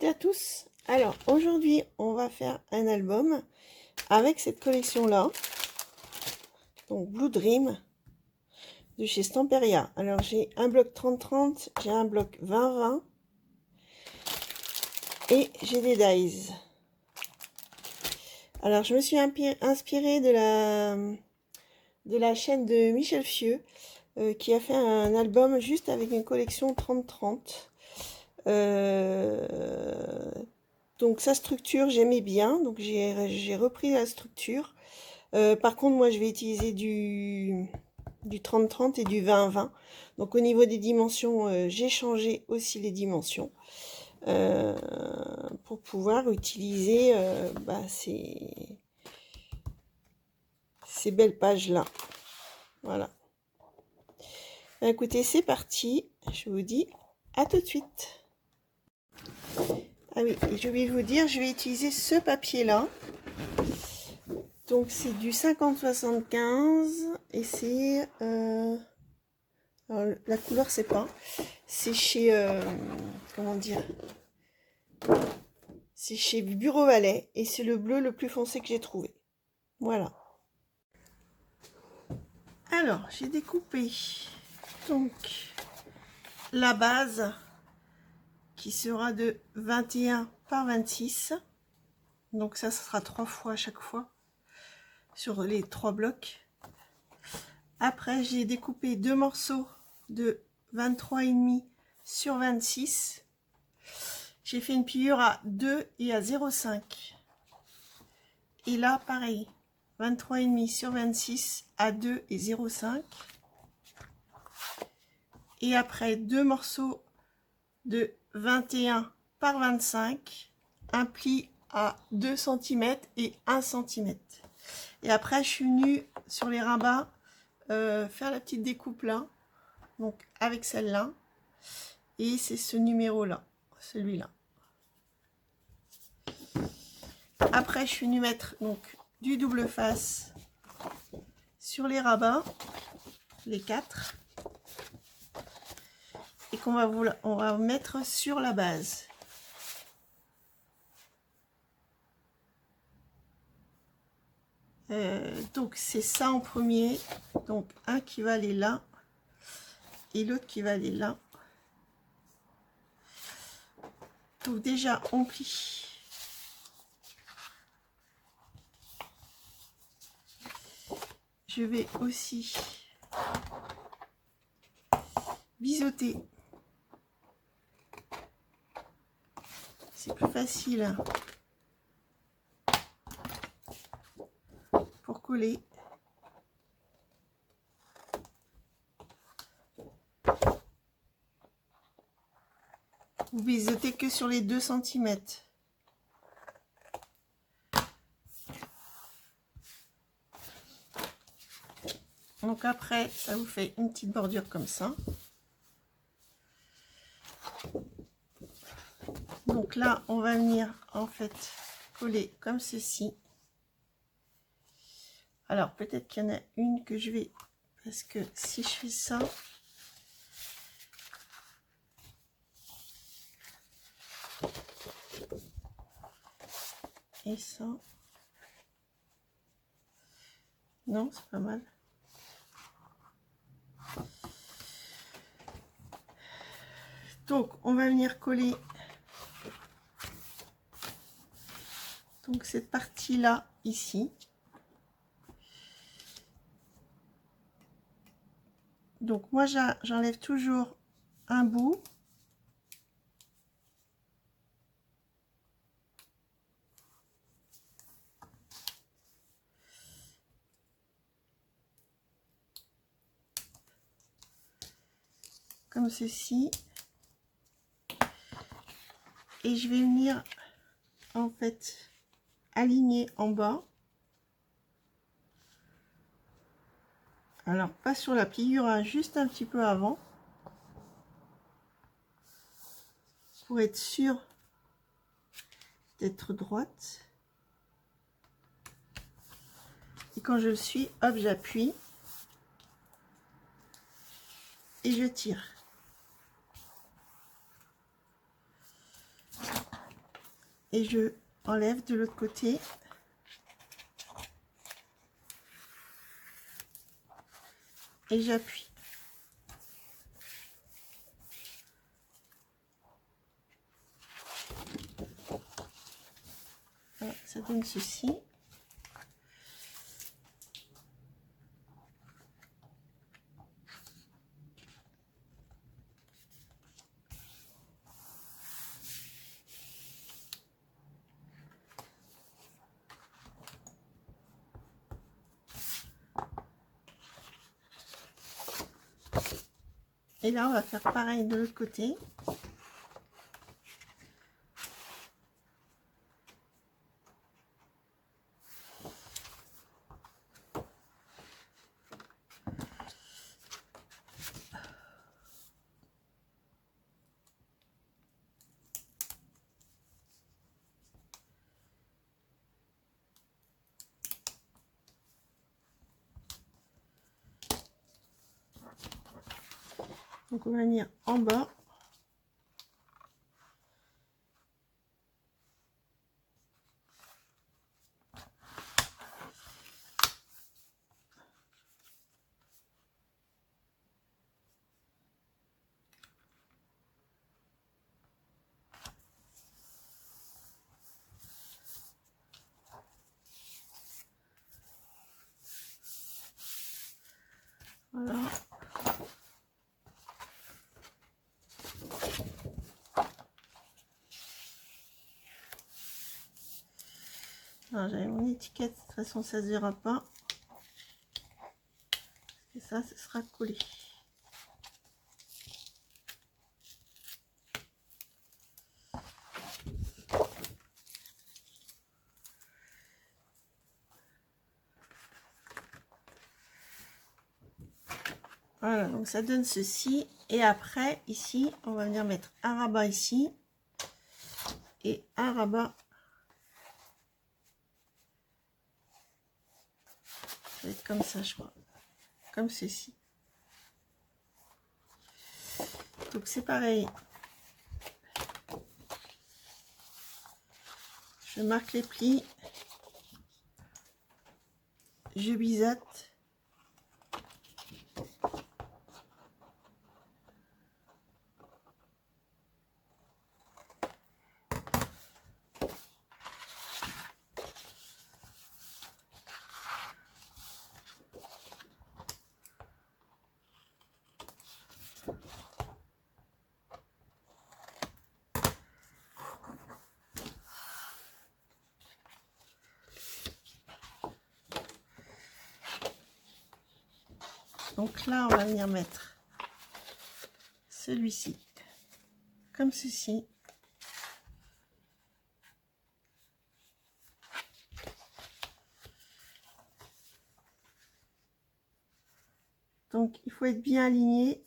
à tous. Alors aujourd'hui on va faire un album avec cette collection là, donc Blue Dream de chez Stamperia. Alors j'ai un bloc 30-30, j'ai un bloc 20-20 et j'ai des dies. Alors je me suis inspirée de la chaîne de Michel Fieux qui a fait un album juste avec une collection 30-30. Donc sa structure j'aimais bien, donc j'ai repris la structure. Par contre moi je vais utiliser du 30-30 et du 20-20. Donc au niveau des dimensions, j'ai changé aussi les dimensions pour pouvoir utiliser ces belles pages là. Voilà. Écoutez, c'est parti, je vous dis à tout de suite. Ah oui, je vais vous dire, je vais utiliser ce papier là. Donc c'est du 50-75 et c'est la couleur c'est pas, c'est chez comment dire, c'est chez Bureau Valais et c'est le bleu le plus foncé que j'ai trouvé. Voilà. Alors j'ai découpé donc la base qui sera de 21 par 26. Donc ça sera 3 fois à chaque fois sur les 3 blocs. Après j'ai découpé 2 morceaux de 23,5 sur 26. J'ai fait une pliure à 2 et à 0,5. Et là pareil, 23,5 sur 26 à 2 et 0,5. Et après 2 morceaux de 21 par 25, un pli à 2 cm et 1 cm. Et après je suis venue sur les rabats faire la petite découpe là, donc avec celle-là, et c'est ce numéro là, celui-là. Après je suis venue mettre donc du double face sur les rabats, les 4, et on va mettre sur la base. Donc c'est ça en premier, donc un qui va aller là et l'autre qui va aller là. Donc déjà on plie. Je vais aussi biseauter. C'est plus facile pour coller. Vous biseautez que sur les 2 cm. Donc après, ça vous fait une petite bordure comme ça. Donc là, on va venir en fait coller comme ceci. Alors peut-être qu'il y en a une que je vais, parce que si je fais ça, et ça, non, c'est pas mal. Donc on va venir coller donc cette partie là ici. Donc moi j'enlève toujours un bout. Comme ceci. Et je vais venir en fait aligner en bas. Alors pas sur la pliure, hein, juste un petit peu avant. Pour être sûr d'être droite. Et quand je le suis, hop, j'appuie. Et je tire. et je enlève de l'autre côté. Et j'appuie. Voilà, ça donne ceci. Et là, on va faire pareil de l'autre côté. Donc on va venir en bas. Voilà. J'avais mon étiquette, de toute façon ça se verra pas. Et ça, ce sera collé. Voilà, donc ça donne ceci. Et après, ici, on va venir mettre un rabat ici. Et un rabat. Ça va être comme ça, je crois. Comme ceci. Donc c'est pareil. Je marque les plis. Je biseaute. Donc là, on va venir mettre celui-ci, comme ceci. Donc, il faut être bien aligné.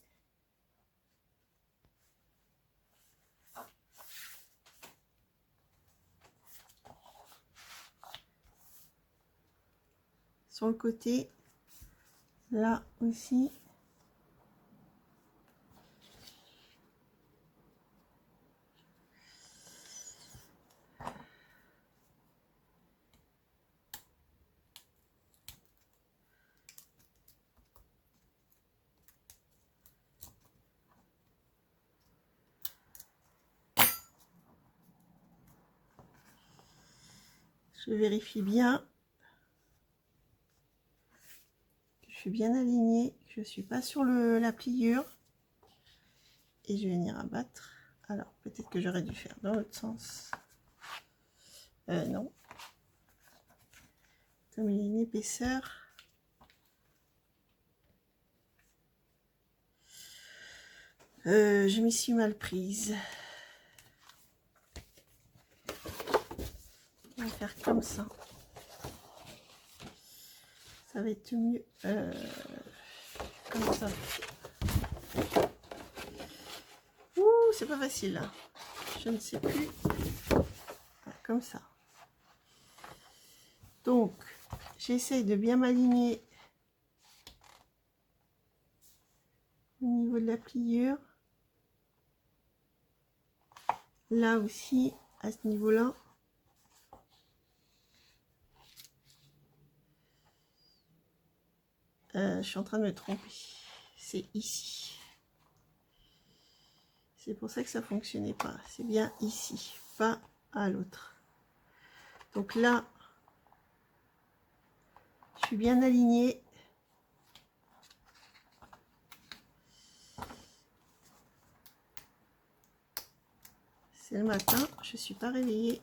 Sur le côté, là aussi. Je vérifie bien que je suis bien alignée, que je ne suis pas sur la pliure. Et je vais venir abattre. Alors, peut-être que j'aurais dû faire dans l'autre sens. Non. Comme il y a une épaisseur. Je m'y suis mal prise. On va faire comme ça. Ça va être mieux. Comme ça. Ouh, c'est pas facile là. Je ne sais plus. Voilà, comme ça. Donc, j'essaye de bien m'aligner au niveau de la pliure. Là aussi, à ce niveau-là. je suis en train de me tromper. C'est ici. C'est pour ça que ça fonctionnait pas. C'est bien ici, pas à l'autre. Donc là, je suis bien alignée. C'est le matin, je suis pas réveillée.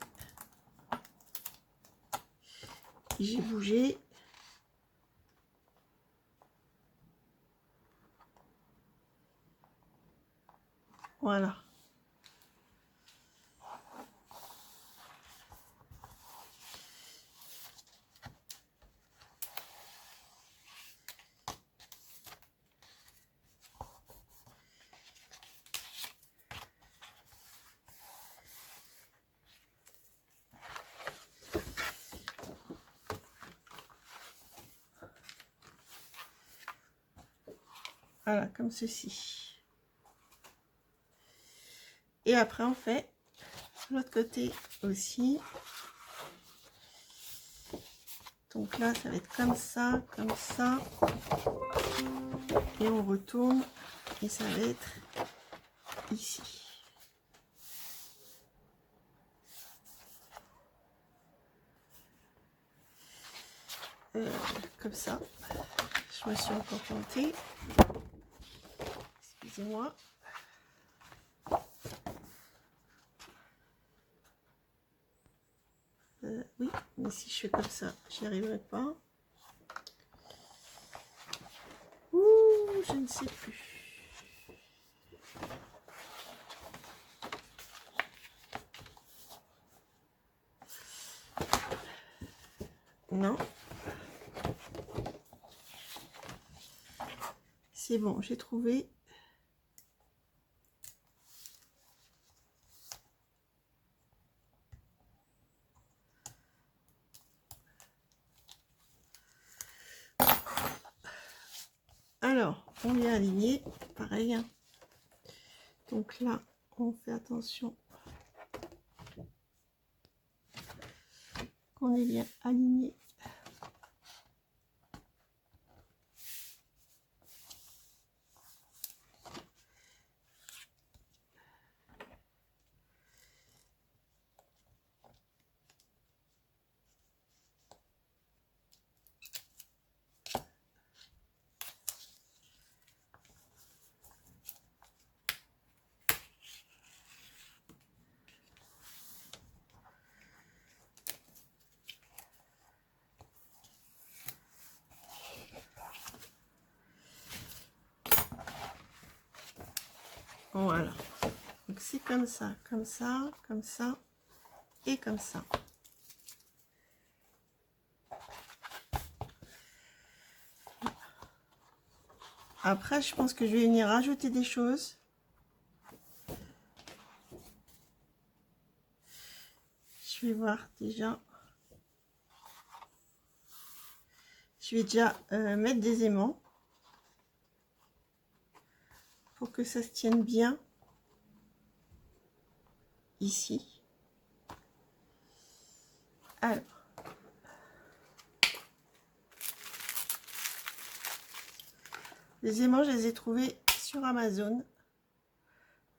J'ai bougé. Voilà. Voilà, comme ceci. Et après, on fait l'autre côté aussi. Donc là, ça va être comme ça, comme ça. Et on retourne. Et ça va être ici. Comme ça. Je me suis encore plantée. Excusez-moi. Oui, mais si je fais comme ça, j'y arriverai pas. Ouh, je ne sais plus. Non. C'est bon, j'ai trouvé. Alors, on vient aligner, pareil. Hein. Donc là, on fait attention qu'on est bien aligné. Voilà. Donc c'est comme ça, comme ça, comme ça et comme ça. Après, je pense que je vais venir rajouter des choses. Je vais voir déjà. Je vais déjà mettre des aimants pour que ça se tienne bien ici. Alors, les aimants, je les ai trouvés sur Amazon.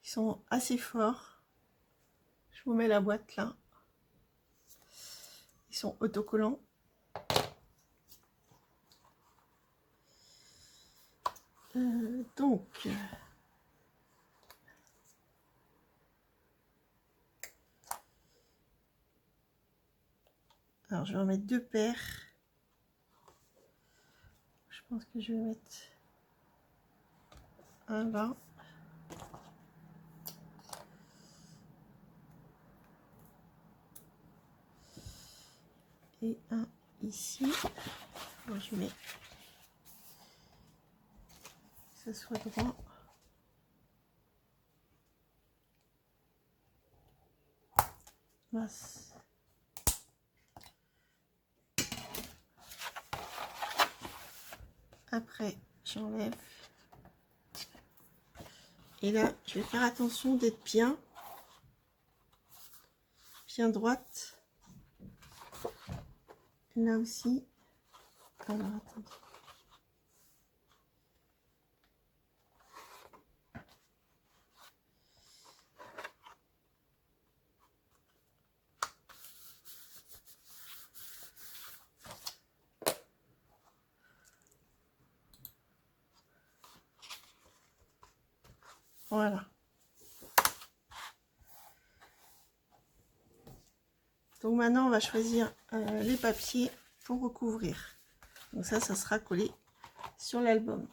Ils sont assez forts. Je vous mets la boîte là. Ils sont autocollants. Donc, alors je vais en mettre 2 paires. Je pense que je vais mettre un là. Et un ici. Moi, je mets que ça soit droit. Masse. Après, j'enlève. Et là, je vais faire attention d'être bien droite. Là aussi. Alors, attendez. Voilà. Donc maintenant, on va choisir les papiers pour recouvrir. Donc ça sera collé sur l'album.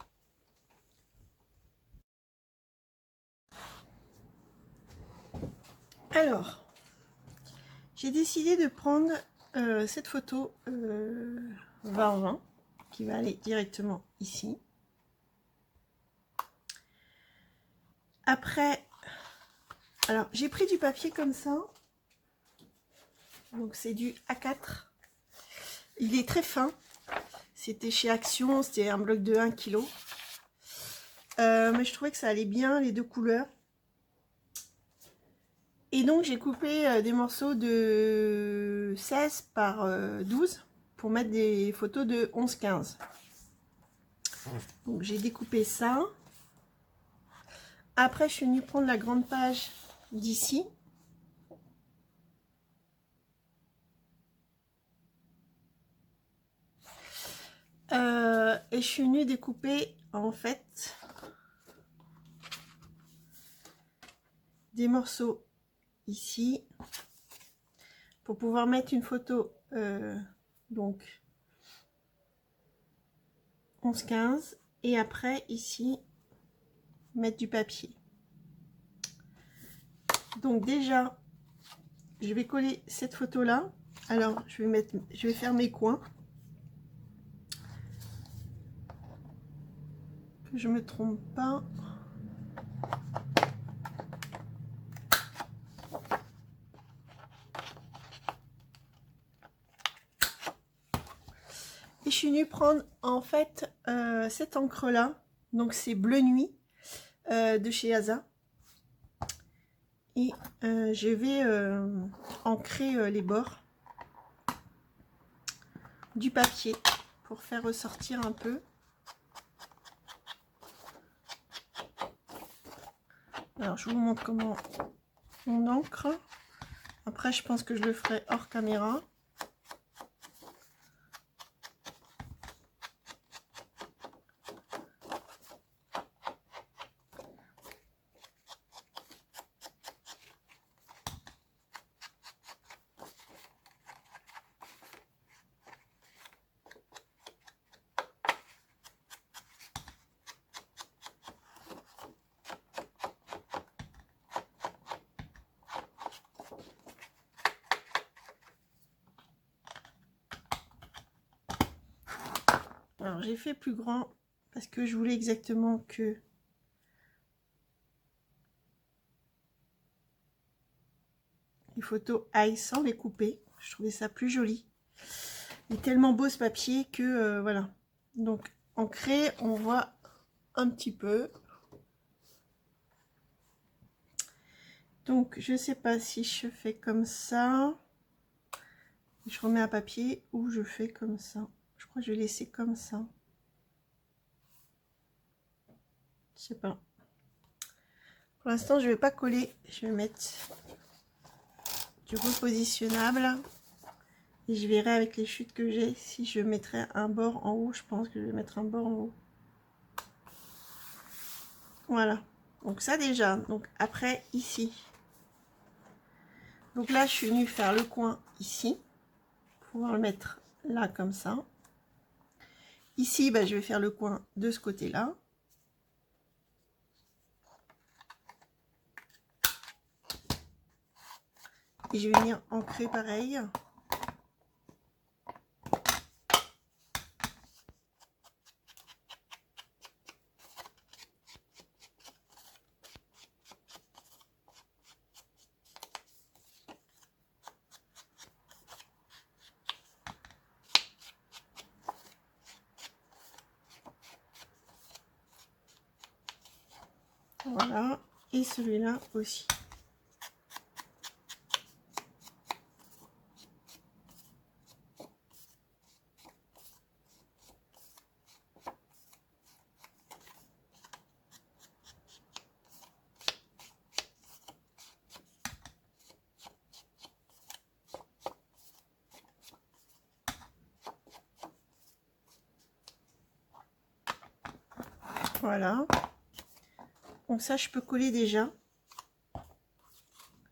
Alors, j'ai décidé de prendre cette photo 20-20 qui va aller directement ici. Après, alors j'ai pris du papier comme ça. Donc c'est du A4. Il est très fin. C'était chez Action, c'était un bloc de 1 kg. Mais je trouvais que ça allait bien, les deux couleurs. Et donc j'ai coupé des morceaux de 16 par 12 pour mettre des photos de 11-15. Donc j'ai découpé ça. Après je suis venue prendre la grande page d'ici. Et je suis venue découper en fait des morceaux ici pour pouvoir mettre une photo donc 11-15 et après ici mettre du papier. Donc déjà je vais coller cette photo là. Alors je vais faire mes coins, que je me trompe pas. Et je suis venue prendre en fait cette encre là, donc c'est Bleu Nuit de chez Asa. Et je vais ancrer les bords du papier pour faire ressortir un peu. Alors je vous montre comment on encre. Après je pense que je le ferai hors caméra. Alors j'ai fait plus grand parce que je voulais exactement que les photos aillent sans les couper. Je trouvais ça plus joli. Il est tellement beau ce papier que voilà. Donc ancré, on voit un petit peu. Donc je sais pas si je fais comme ça. Je remets un papier ou je fais comme ça. Je crois que je vais laisser comme ça. Je sais pas. Pour l'instant, je vais pas coller. Je vais mettre du repositionnable. Et je verrai avec les chutes que j'ai si je mettrai un bord en haut. Je pense que je vais mettre un bord en haut. Voilà. Donc ça déjà. Donc après, ici. Donc là, je suis venue faire le coin ici. Pour pouvoir le mettre là comme ça. Ici, bah, je vais faire le coin de ce côté-là. Et je vais venir ancrer pareil. Voilà. Et celui-là aussi. Voilà. Donc ça, je peux coller déjà.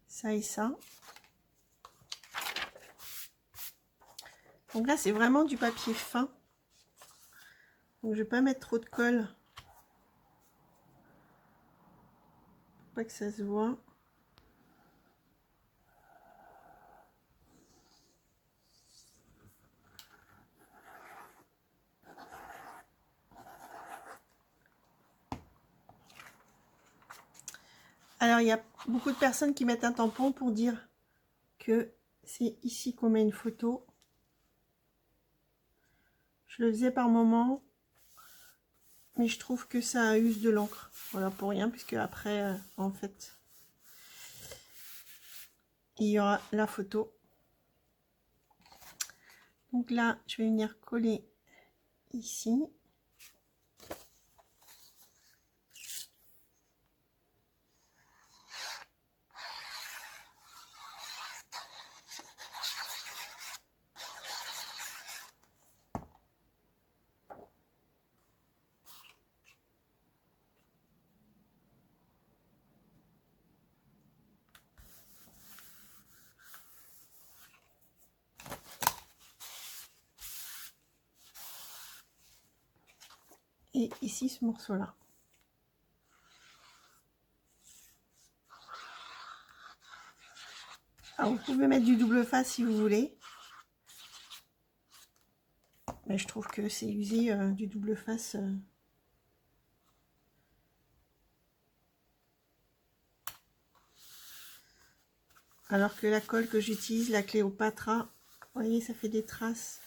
Ça et ça. Donc là, c'est vraiment du papier fin. Donc je vais pas mettre trop de colle. Pour pas que ça se voit. Alors, il y a beaucoup de personnes qui mettent un tampon pour dire que c'est ici qu'on met une photo. Je le faisais par moment, mais je trouve que ça use de l'encre. Voilà, pour rien, puisque après, en fait, il y aura la photo. Donc là, je vais venir coller ici. Et ici, ce morceau-là. Alors, vous pouvez mettre du double face si vous voulez. Mais je trouve que c'est usé du double face. Alors que la colle que j'utilise, la Cléopatra, vous voyez, ça fait des traces.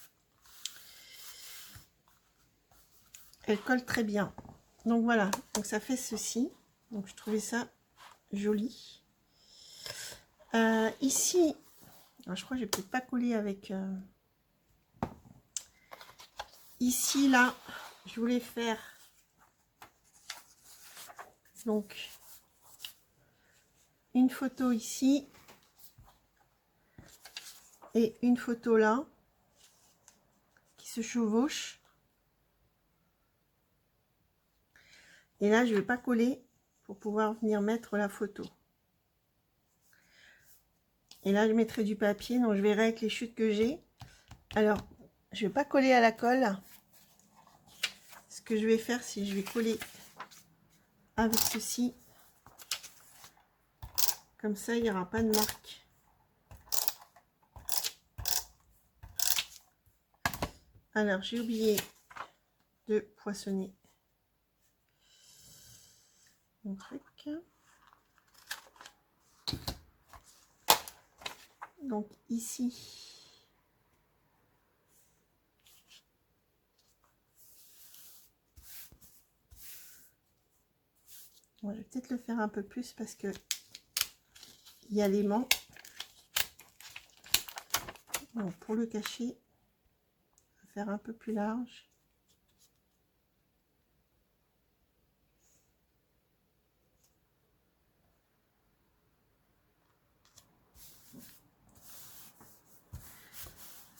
Elle colle très bien. Donc voilà, donc ça fait ceci. Donc je trouvais ça joli. Ici, alors je crois que j'ai peut-être pas collé avec... Ici, là, je voulais faire donc une photo ici et une photo là qui se chevauchent. Et là, je vais pas coller pour pouvoir venir mettre la photo. Et là, je mettrai du papier, donc je verrai avec les chutes que j'ai. Alors, je vais pas coller à la colle. Ce que je vais faire, c'est je vais coller avec ceci. Comme ça, il n'y aura pas de marque. Alors, j'ai oublié de poinçonner mon truc. Donc, ici, bon, je vais peut-être le faire un peu plus parce que il y a l'aimant. Bon, pour le cacher, je vais faire un peu plus large.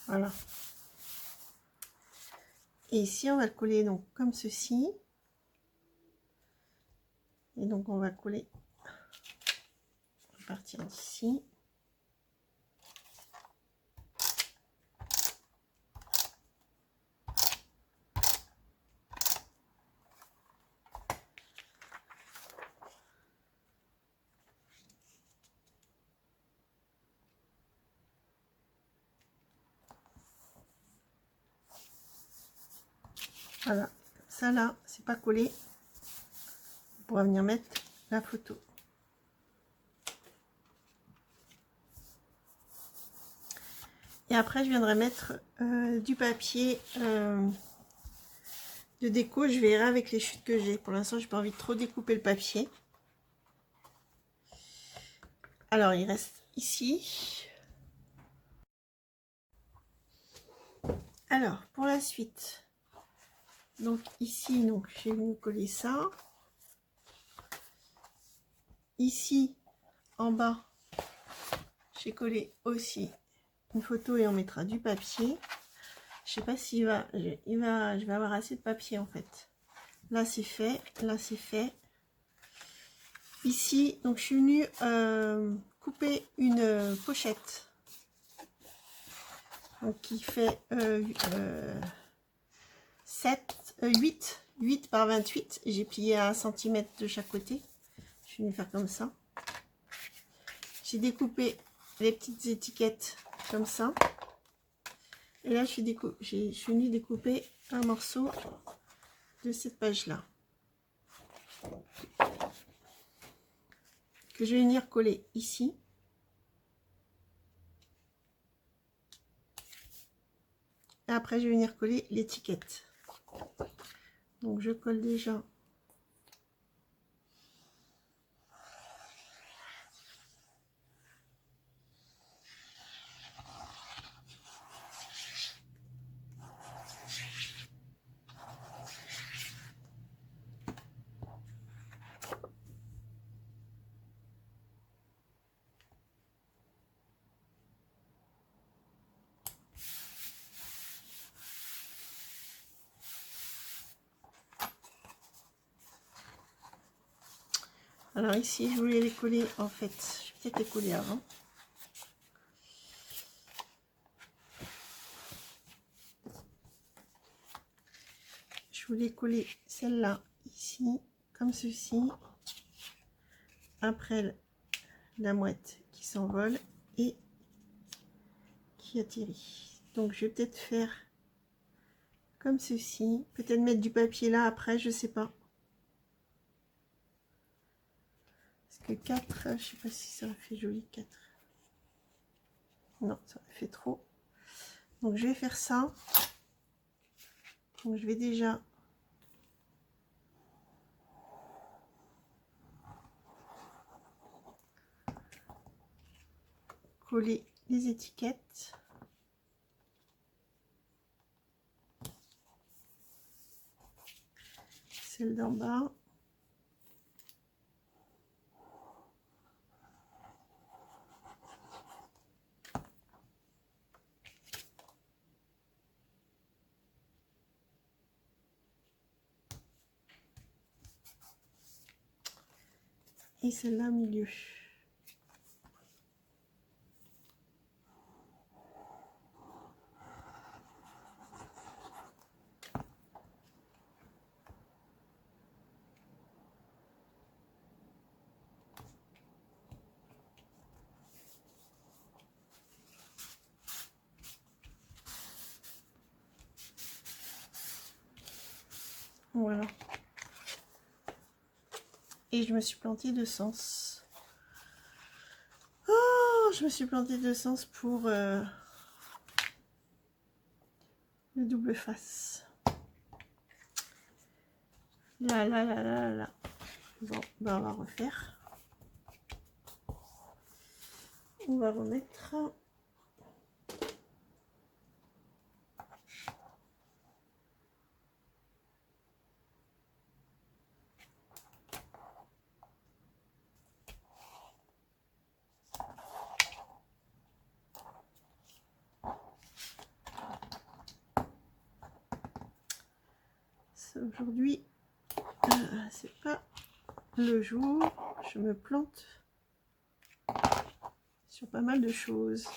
Voilà. Et ici, on va le coller donc comme ceci. Et donc, on va coller à partir d'ici. Voilà, ça là, c'est pas collé. On pourra venir mettre la photo. Et après, je viendrai mettre du papier de déco. Je verrai avec les chutes que j'ai. Pour l'instant, j'ai pas envie de trop découper le papier. Alors, il reste ici. Alors, pour la suite, donc ici, donc je vais vous coller ça. Ici, en bas, j'ai collé aussi une photo et on mettra du papier. Je sais pas s'il va, je vais avoir assez de papier en fait. Là, c'est fait, là, c'est fait. ici, donc je suis venue couper une pochette donc, qui fait 8 par 28. J'ai plié à 1 cm de chaque côté. Je suis venue faire comme ça. J'ai découpé les petites étiquettes comme ça. Et là, je suis venue découper un morceau de cette page-là. Que je vais venir coller ici. Et après, je vais venir coller l'étiquette. Donc, je colle déjà. Alors ici, je voulais les coller, en fait, je vais peut-être les coller avant. Je voulais coller celle-là ici, comme ceci. Après, la mouette qui s'envole et qui atterrit. Donc, je vais peut-être faire comme ceci. Peut-être mettre du papier là après, je sais pas. Parce que 4, je sais pas si ça fait joli 4. Non, ça fait trop. Donc, je vais faire ça. Donc, je vais déjà coller les étiquettes. Celle d'en bas. Et celle-là au milieu. Voilà. Et je me suis plantée de sens. Oh, je me suis plantée de sens pour le double face. Là. Bon, ben on va refaire. On va remettre. Aujourd'hui, c'est pas le jour. Je me plante sur pas mal de choses.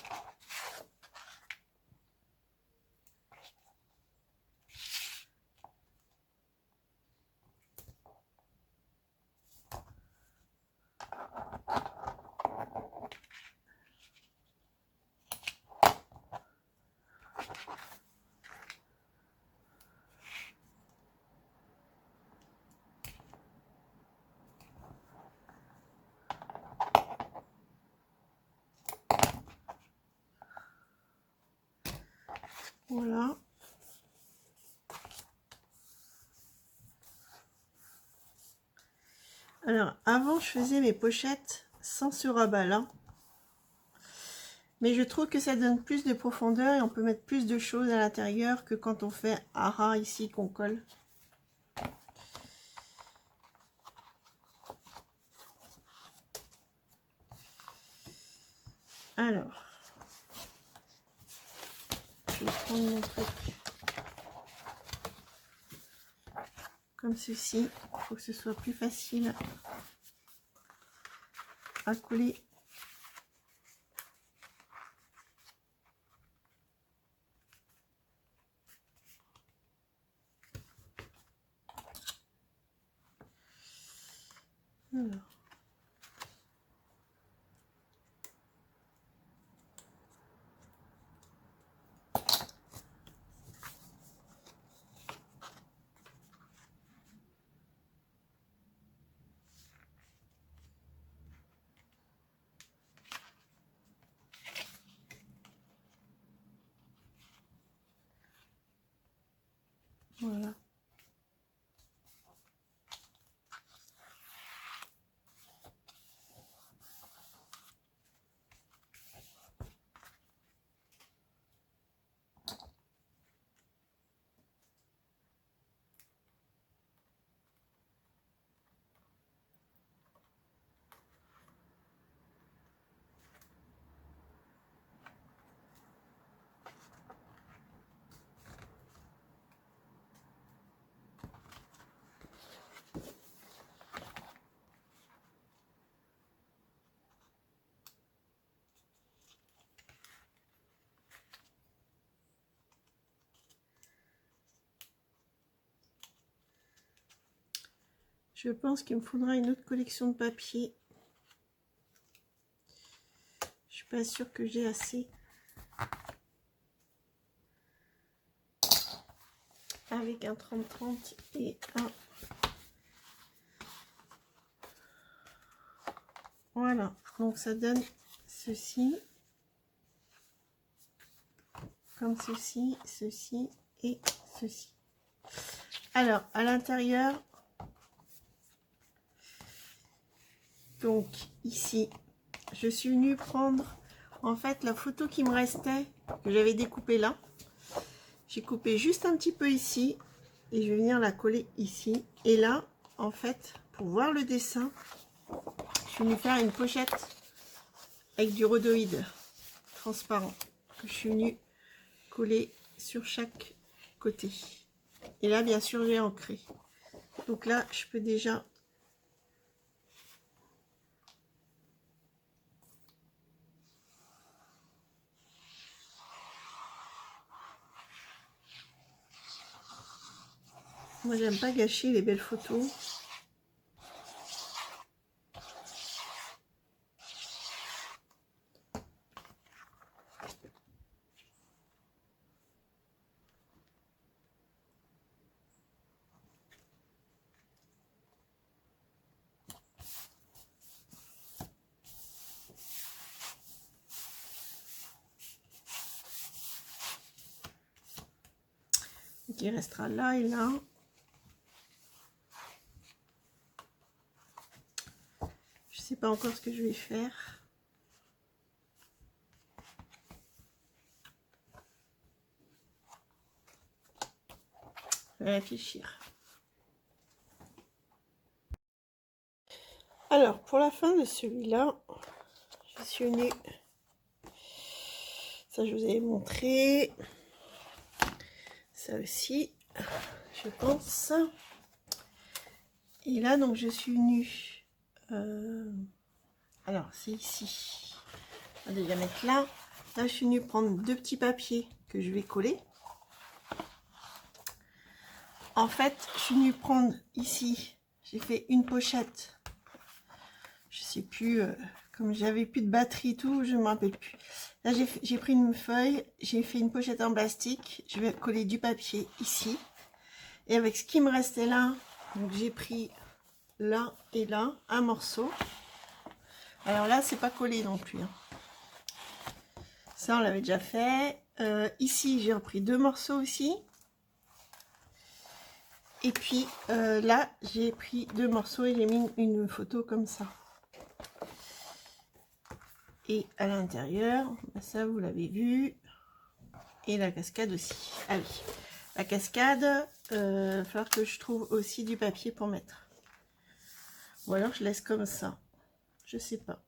Voilà. Alors, avant, je faisais mes pochettes sans ce rabat-là. Mais je trouve que ça donne plus de profondeur et on peut mettre plus de choses à l'intérieur que quand on fait un ras ici qu'on colle. Alors, je vais prendre mon truc comme ceci. Il faut que ce soit plus facile à coller. Alors. Voilà. Je pense qu'il me faudra une autre collection de papier. Je suis pas sûre que j'ai assez. Avec un 30-30 et un... Voilà, donc ça donne ceci. Comme ceci, ceci et ceci. Alors, à l'intérieur, donc ici, je suis venue prendre en fait la photo qui me restait, que j'avais découpée là. J'ai coupé juste un petit peu ici et je vais venir la coller ici. Et là, en fait, pour voir le dessin, je suis venue faire une pochette avec du rhodoïde transparent que je suis venue coller sur chaque côté. Et là, bien sûr, j'ai ancré. Donc là, je peux déjà... Moi, j'aime pas gâcher les belles photos. Donc, il restera là et là. Je sais pas encore ce que je vais faire. Je vais réfléchir. Alors, pour la fin de celui-là, je suis venue... Ça, je vous avais montré. Ça aussi, je pense. Et là, donc, je suis venue... Alors, c'est ici. On va déjà mettre là. Là, je suis venue prendre deux petits papiers que je vais coller. En fait, je suis venue prendre ici. J'ai fait une pochette. Je sais plus, comme j'avais plus de batterie et tout, je ne me rappelle plus. Là, j'ai pris une feuille, j'ai fait une pochette en plastique. Je vais coller du papier ici. Et avec ce qui me restait là, donc j'ai pris là et là un morceau. Alors là, c'est pas collé non plus. Hein. Ça, on l'avait déjà fait. Ici, j'ai repris deux morceaux aussi. Et puis là, j'ai pris deux morceaux et j'ai mis une photo comme ça. Et à l'intérieur, ça vous l'avez vu. Et la cascade aussi. Ah oui, la cascade, il va falloir que je trouve aussi du papier pour mettre. Ou alors je laisse comme ça. Je sais pas.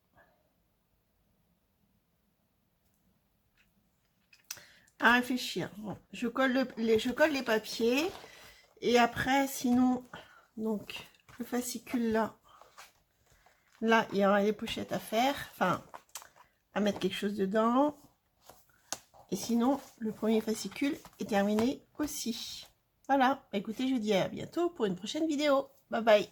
À réfléchir. Bon, je colle les papiers. Et après, sinon, donc, le fascicule là, Là, il y aura les pochettes à faire, enfin, à mettre quelque chose dedans. Et sinon, le premier fascicule est terminé aussi. Voilà, écoutez, je vous dis à bientôt pour une prochaine vidéo. Bye bye.